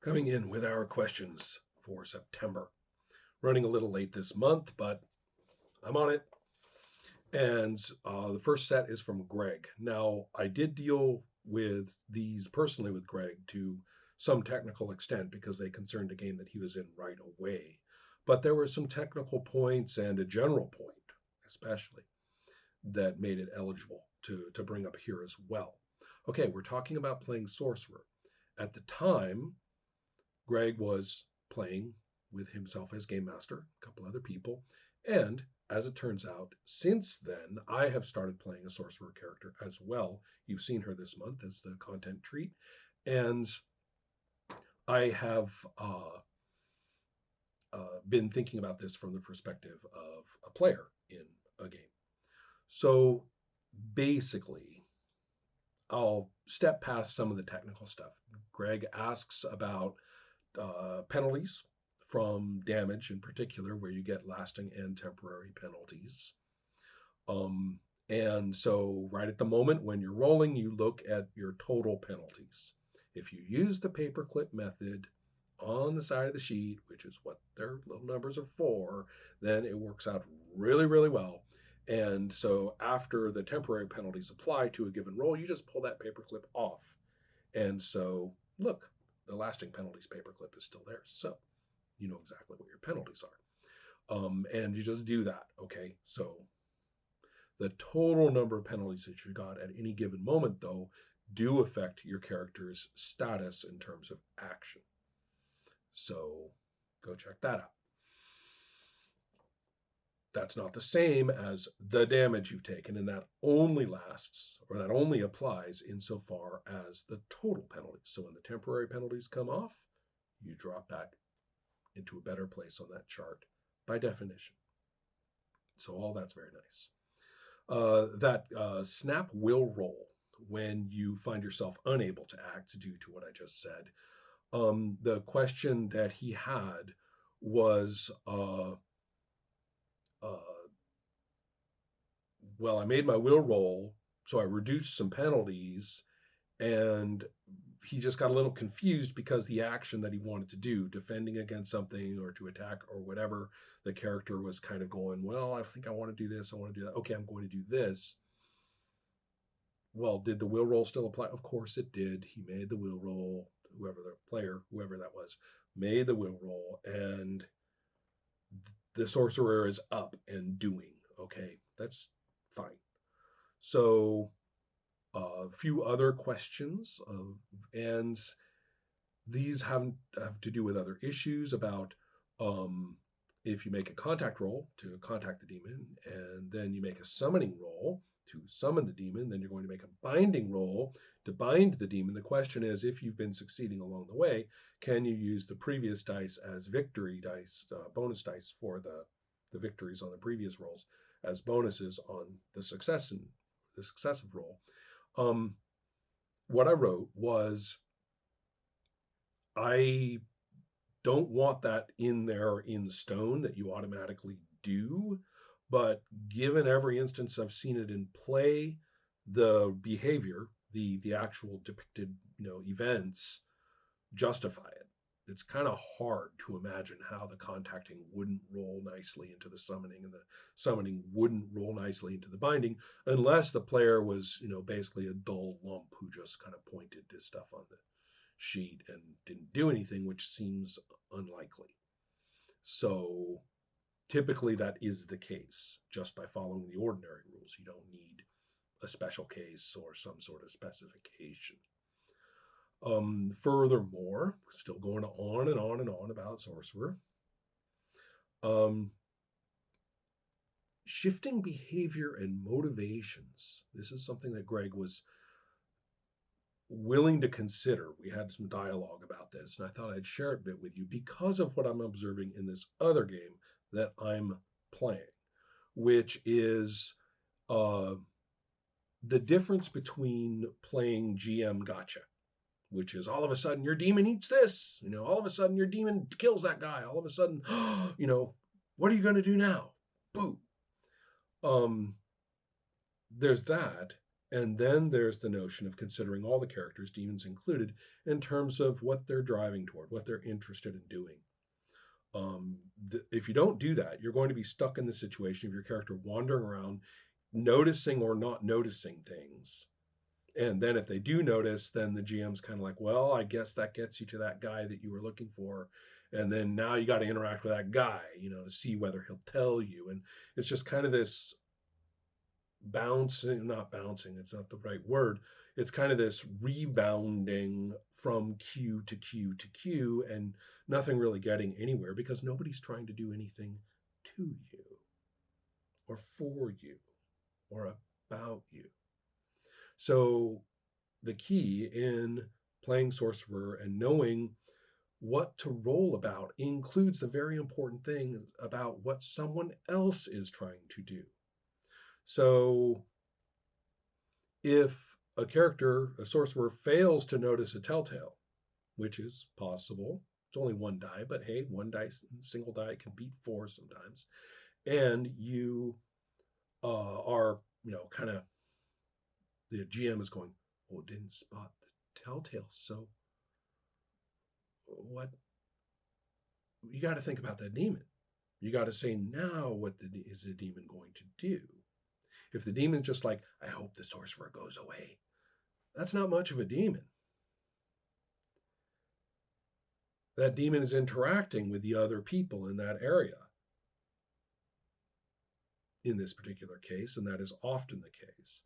Coming in with our questions for September. Running a little late this month, but I'm on it. And the first set is from Greg. Now, I did deal with these personally with Greg to some technical extent because they concerned a game that he was in right away. But there were some technical points and a general point, especially, that made it eligible to bring up here as well. Okay, we're talking about playing Sorcerer. At the time, Greg was playing with himself as game master, a couple other people, and as it turns out, since then, I have started playing a sorcerer character as well. You've seen her this month as the content treat, and I have been thinking about this from the perspective of a player in a game. So basically, I'll step past some of the technical stuff. Greg asks about penalties from damage in particular, where you get lasting and temporary penalties. And so, right at the moment when you're rolling, you look at your total penalties. If you use the paperclip method on the side of the sheet, which is what their little numbers are for, then it works out really, really well. And so, after the temporary penalties apply to a given roll, you just pull that paperclip off. And so, look, the lasting penalties paperclip is still there. So you know exactly what your penalties are. And you just do that. Okay. So the total number of penalties that you got at any given moment, though, do affect your character's status in terms of action. So go check that out. That's not the same as the damage you've taken, and that only lasts, or that only applies insofar as the total penalties. So when the temporary penalties come off, you drop back into a better place on that chart by definition. So all that's very nice. That snap will roll when you find yourself unable to act due to what I just said. The question that he had was, well, I made my will roll, so I reduced some penalties, and he just got a little confused because the action that he wanted to do, defending against something or to attack or whatever, the character was kind of going, well, I think I want to do this. I want to do that. Okay, I'm going to do this. Well, did the will roll still apply? Of course it did. He made the will roll. Whoever the player, whoever that was, made the will roll, and the sorcerer is up and doing. Okay, that's fine. So a few other questions, and these have to do with other issues about if you make a contact roll to contact the demon, and then you make a summoning roll to summon the demon, then you're going to make a binding roll to bind the demon. The question is, if you've been succeeding along the way, can you use the previous dice as victory dice, bonus dice for the victories on the previous rolls as bonuses on the successive roll? What I wrote was, I don't want that in there in stone that you automatically do, but given every instance I've seen it in play, the behavior, the actual depicted events justify it. It's kind of hard to imagine how the contacting wouldn't roll nicely into the summoning and the summoning wouldn't roll nicely into the binding unless the player was, basically a dull lump who just kind of pointed to stuff on the sheet and didn't do anything, which seems unlikely. So typically that is the case just by following the ordinary rules. You don't need a special case or some sort of specification. Furthermore, still going on and on and on about sorcerer. Shifting behavior and motivations. This is something that Greg was willing to consider. We had some dialogue about this, and I thought I'd share it a bit with you because of what I'm observing in this other game that I'm playing, which is the difference between playing GM gotcha, which is all of a sudden your demon eats this, all of a sudden your demon kills that guy, all of a sudden, what are you going to do now? Boo. There's that. And then there's the notion of considering all the characters, demons included, in terms of what they're driving toward, what they're interested in doing. If you don't do that, you're going to be stuck in the situation of your character wandering around, noticing or not noticing things. And then if they do notice, then the GM's kind of like, well, I guess that gets you to that guy that you were looking for. And then now you got to interact with that guy, to see whether he'll tell you. And it's just kind of this bouncing, not bouncing, it's not the right word. It's kind of this rebounding from queue to queue to queue and nothing really getting anywhere because nobody's trying to do anything to you or for you or about you. So the key in playing Sorcerer and knowing what to roll about includes the very important thing about what someone else is trying to do. So if a character, a sorcerer, fails to notice a telltale, which is possible, it's only one die, but hey, one dice, single die can beat four sometimes, and you are, kind of, the GM is going, well, didn't spot the telltale, so what? You got to think about that demon. You got to say, now what is the demon going to do? If the demon's just like, I hope the sorcerer goes away, that's not much of a demon. That demon is interacting with the other people in that area in this particular case, and that is often the case.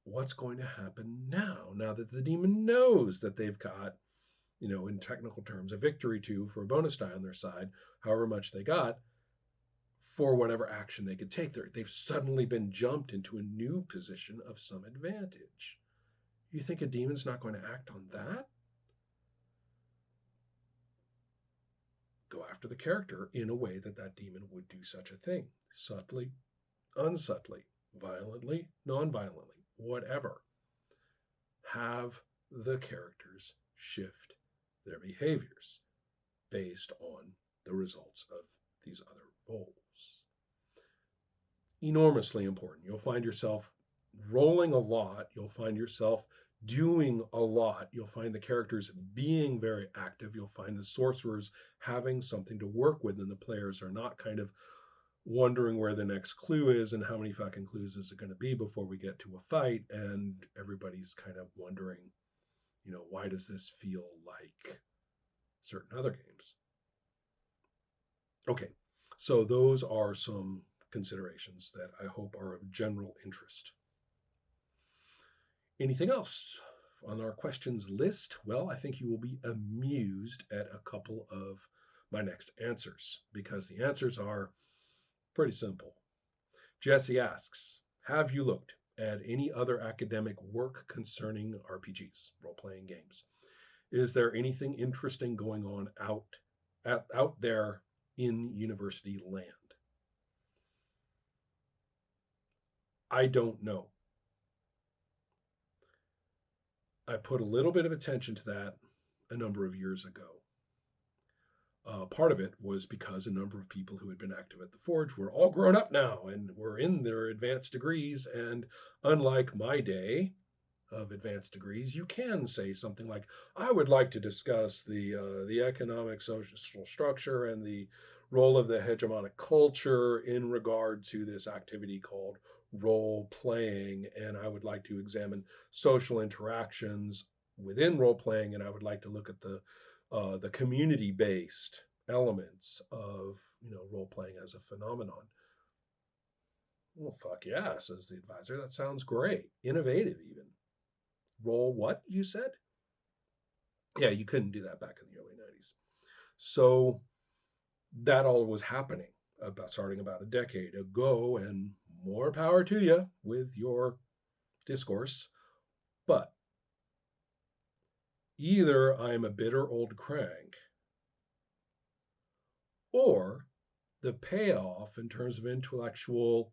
What's going to happen now that the demon knows that they've got, in technical terms, a victory for a bonus die on their side, however much they got, for whatever action they could take. They've suddenly been jumped into a new position of some advantage. You think a demon's not going to act on that? Go after the character in a way that that demon would do such a thing. Subtly, unsubtly, violently, non-violently, whatever. Have the characters shift their behaviors based on the results of these other rolls. Enormously important. You'll find yourself rolling a lot. You'll find yourself doing a lot. You'll find the characters being very active. You'll find the sorcerers having something to work with, and the players are not kind of wondering where the next clue is and how many fucking clues is it going to be before we get to a fight, and everybody's kind of wondering, why does this feel like certain other games? Okay, so those are some considerations that I hope are of general interest. Anything else on our questions list? Well, I think you will be amused at a couple of my next answers because the answers are pretty simple. Jesse asks, have you looked at any other academic work concerning RPGs, role-playing games? Is there anything interesting going on out there in university land? I don't know. I put a little bit of attention to that a number of years ago. Part of it was because a number of people who had been active at the Forge were all grown up now and were in their advanced degrees. And unlike my day of advanced degrees, you can say something like, I would like to discuss the economic social structure and the role of the hegemonic culture in regard to this activity called role playing, and I would like to examine social interactions within role playing, and I would like to look at the community based elements of role playing as a phenomenon. Well, fuck yeah, says the advisor. That sounds great, innovative even. Roll what, you said? Yeah, you couldn't do that back in the early 90s. So that all was happening starting about a decade ago, and more power to you with your discourse. But either I'm a bitter old crank, or the payoff in terms of intellectual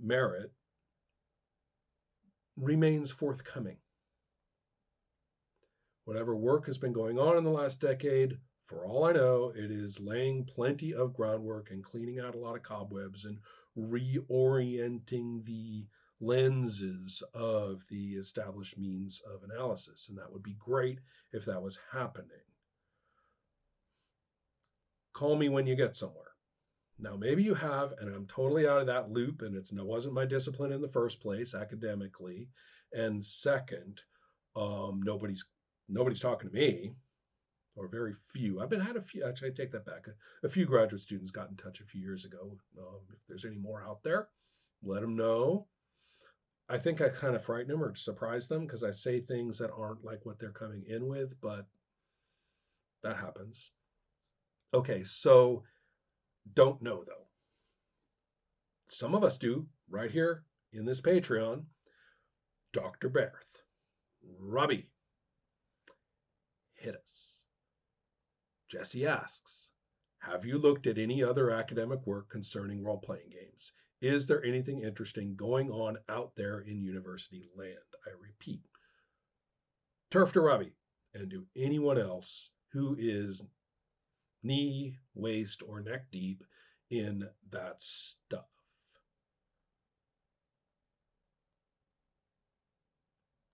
merit remains forthcoming. Whatever work has been going on in the last decade, for all I know, it is laying plenty of groundwork and cleaning out a lot of cobwebs and reorienting the lenses of the established means of analysis. And that would be great if that was happening. Call me when you get somewhere. Now, maybe you have, and I'm totally out of that loop, and it wasn't my discipline in the first place academically. And second, nobody's talking to me, or very few. Had a few. Actually, I take that back. A few graduate students got in touch a few years ago. If there's any more out there, let them know. I think I kind of frighten them or surprise them because I say things that aren't like what they're coming in with, but that happens. Okay, so don't know though. Some of us do right here in this Patreon. Dr. Berth, Robbie, hit us. Jesse asks, have you looked at any other academic work concerning role-playing games? Is there anything interesting going on out there in university land? I repeat, turf to Robbie, and to anyone else who is knee, waist, or neck deep in that stuff.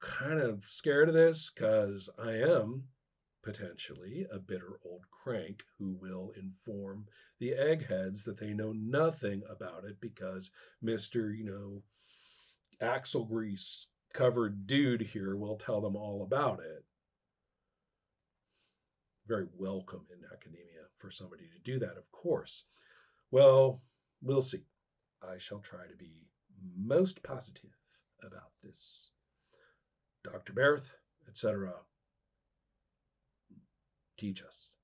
Kind of scared of this because I am potentially a bitter old crank who will inform the eggheads that they know nothing about it because Mr. Axle grease covered dude here will tell them all about it. Very welcome in academia for somebody to do that, of course. Well, we'll see. I shall try to be most positive about this. Dr. Berth, etc. Teach us.